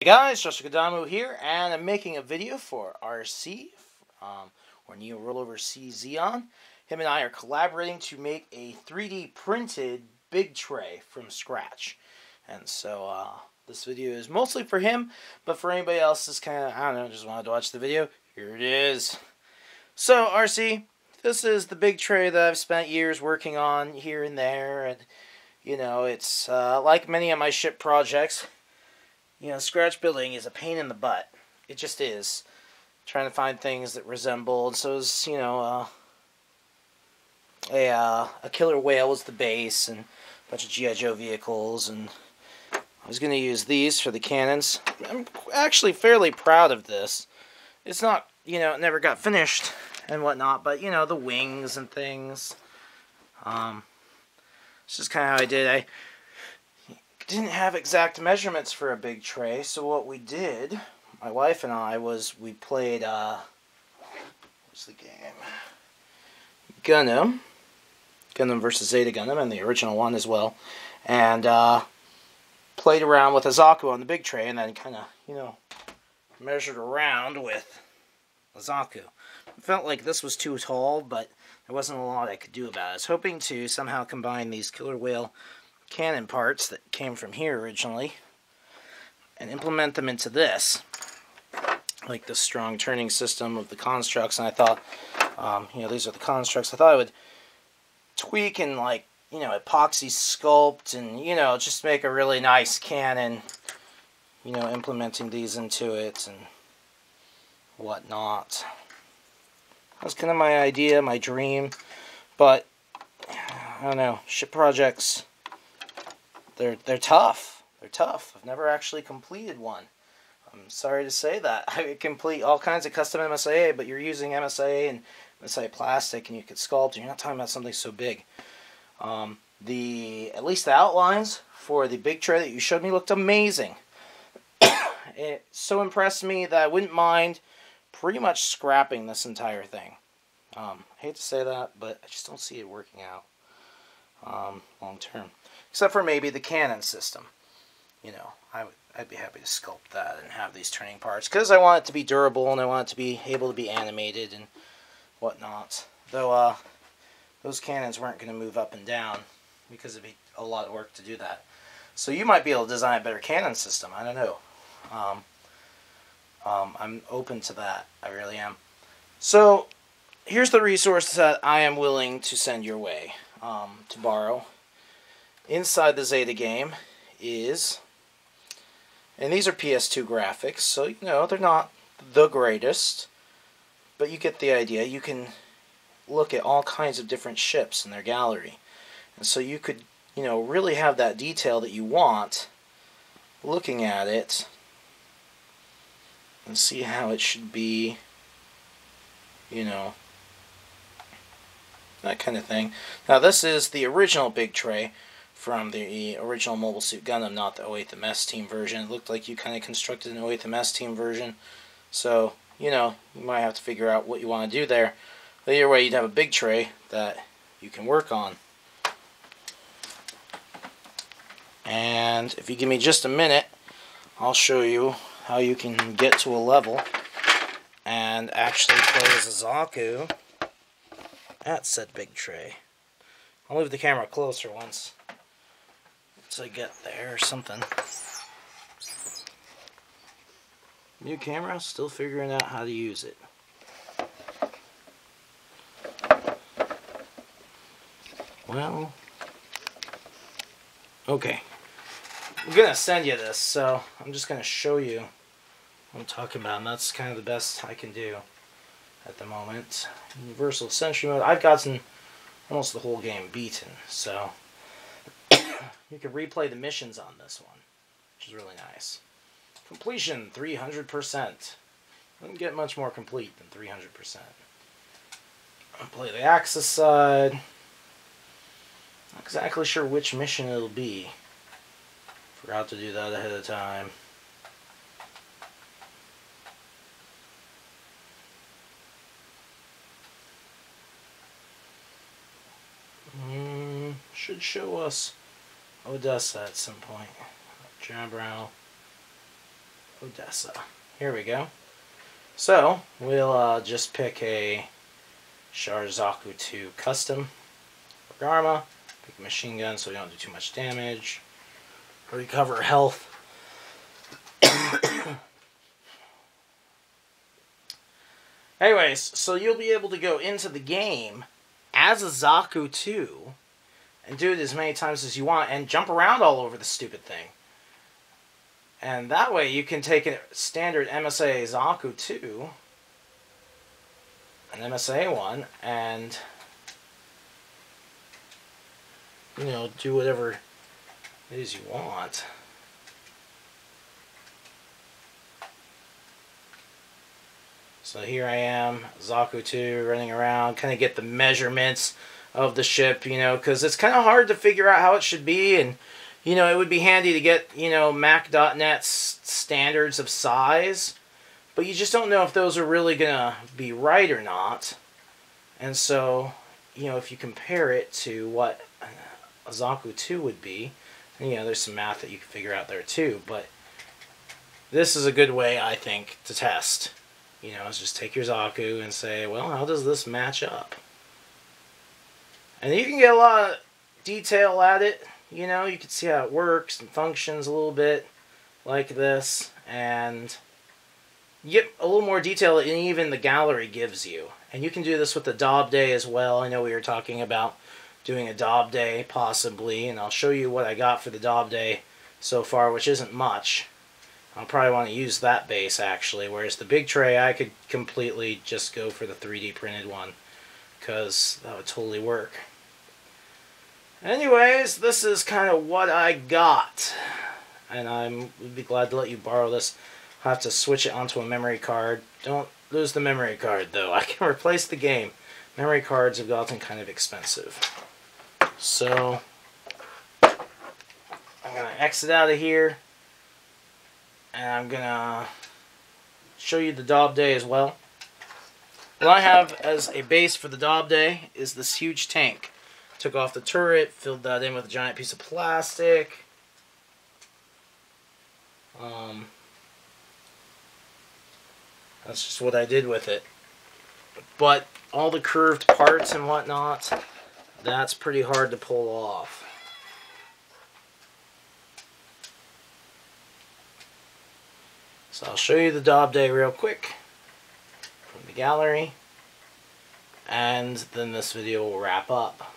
Hey guys, Joshua Kadamu here, and I'm making a video for RC, or Neoroliverczeon. Him and I are collaborating to make a 3D printed big tray from scratch. And so, this video is mostly for him, but for anybody else that's kind of, I don't know, just wanted to watch the video, here it is. So, RC, this is the big tray that I've spent years working on here and there, and, you know, it's like many of my ship projects. You know, scratch building is a pain in the butt. It just is. Trying to find things that resemble. And so is, you know, a killer whale was the base, and a bunch of G.I. Joe vehicles. And I was going to use these for the cannons. I'm actually fairly proud of this. It's not, you know, it never got finished and whatnot, but, you know, the wings and things. It's just kind of how I did. I didn't have exact measurements for a big tray, so what we did, my wife and I, was we played, what's the game? Gundam versus Zeta Gundam, and the original one as well, and played around with a Zaku on the big tray, and then kind of, you know, measured around with a Zaku. I felt like this was too tall, but there wasn't a lot I could do about it. I was hoping to somehow combine these killer whale cannon parts that came from here originally and implement them into this, like the strong turning system of the constructs. And I thought, you know, these are the constructs. I thought I would tweak and, like, you know, epoxy sculpt and, you know, just make a really nice cannon, you know, implementing these into it and whatnot. That was kind of my idea, my dream, but I don't know, ship projects, they're tough. They're tough. I've never actually completed one. I'm sorry to say that. I complete all kinds of custom MSIA, but you're using MSIA and MSIA plastic, and you could sculpt, and you're not talking about something so big. At least the outlines for the big tray that you showed me looked amazing. It so impressed me that I wouldn't mind pretty much scrapping this entire thing. I hate to say that, but I just don't see it working out long term. Except for maybe the cannon system. You know, I'd be happy to sculpt that and have these turning parts, because I want it to be durable and I want it to be able to be animated and whatnot. Though those cannons weren't going to move up and down, because it'd be a lot of work to do that. So you might be able to design a better cannon system. I don't know. I'm open to that. I really am. So here's the resource that I am willing to send your way to borrow. Inside the Zeta game is, and these are PS2 graphics, so, you know, they're not the greatest, but you get the idea. You can look at all kinds of different ships in their gallery, and so you could, you know, really have that detail that you want looking at it and see how it should be, you know, that kind of thing. Now, this is the original big tray from the original Mobile Suit Gundam, not the 08th MS Team version. It looked like you kind of constructed an 08th MS Team version. So, you know, you might have to figure out what you want to do there. But either way, you'd have a big tray that you can work on. And if you give me just a minute, I'll show you how you can get to a level and actually play as a Zaku at said big tray. I'll move the camera closer once I get there or something. New camera, still figuring out how to use it. Well, okay. I'm gonna send you this, so I'm just gonna show you what I'm talking about, and that's kind of the best I can do at the moment. Universal Sentry Mode. I've gotten almost the whole game beaten, so you can replay the missions on this one, which is really nice. Completion 300%. Doesn't get much more complete than 300%. I'll play the Axis side. Not exactly sure which mission it'll be. Forgot to do that ahead of time. Should show us Odessa at some point. Jabrow. Odessa. Here we go. So, we'll just pick a Zaku 2 Custom for Garma. Pick a machine gun so we don't do too much damage. Recover health. Anyways, so you'll be able to go into the game as a Zaku 2 and do it as many times as you want and jump around all over the stupid thing. And that way you can take a standard MSA Zaku 2, an MSA 1, and, you know, do whatever it is you want. So here I am, Zaku 2, running around, kind of get the measurements of the ship, you know, because it's kind of hard to figure out how it should be, and, you know, it would be handy to get, you know, Mac.net's standards of size, but you just don't know if those are really going to be right or not. And so, you know, if you compare it to what a Zaku 2 would be, and, you know, there's some math that you can figure out there too, but this is a good way, I think, to test. You know, is just take your Zaku and say, well, how does this match up? And you can get a lot of detail at it. You know, you can see how it works and functions a little bit like this. And you get a little more detail than even the gallery gives you. And you can do this with the Daub Day as well. I know we were talking about doing a Daub Day possibly. And I'll show you what I got for the Daub Day so far, which isn't much. I'll probably want to use that base actually, whereas the big tray I could completely just go for the 3D printed one, because that would totally work. Anyways, this is kind of what I got, and would be glad to let you borrow this. I'll have to switch it onto a memory card. Don't lose the memory card though. I can replace the game. Memory cards have gotten kind of expensive. So, I'm going to exit out of here. And I'm going to show you the Daub Day as well. What I have as a base for the Daub Day is this huge tank. Took off the turret, filled that in with a giant piece of plastic. That's just what I did with it. But all the curved parts and whatnot, that's pretty hard to pull off. So I'll show you the Daub Day real quick from the gallery, and then this video will wrap up.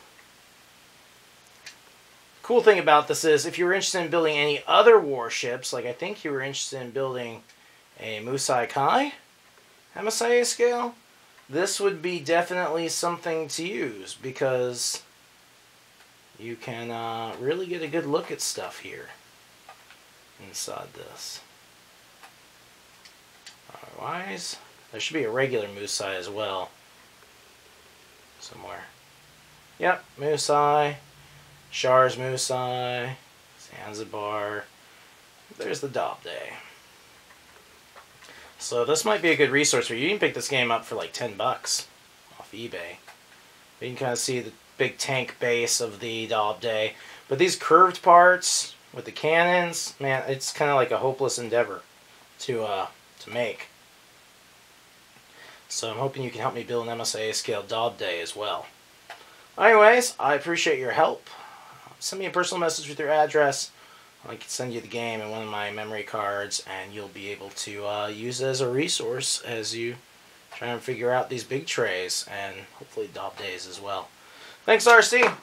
Cool thing about this is, if you were interested in building any other warships, like I think you were interested in building a Musai Kai MSIA scale, this would be definitely something to use, because you can really get a good look at stuff here inside this. Otherwise, there should be a regular Musai as well somewhere. Yep, Musai, Char's Musai, Zanzibar. There's the Daub Day. So this might be a good resource for you. You can pick this game up for like 10 bucks off eBay. You can kind of see the big tank base of the Daub Day. But these curved parts with the cannons, man, it's kind of like a hopeless endeavor to make. So I'm hoping you can help me build an MSIA scale Daub Day as well. Anyways, I appreciate your help. Send me a personal message with your address. I can send you the game and one of my memory cards, and you'll be able to use it as a resource as you try and figure out these big trays, and hopefully Daub Days as well. Thanks, RC!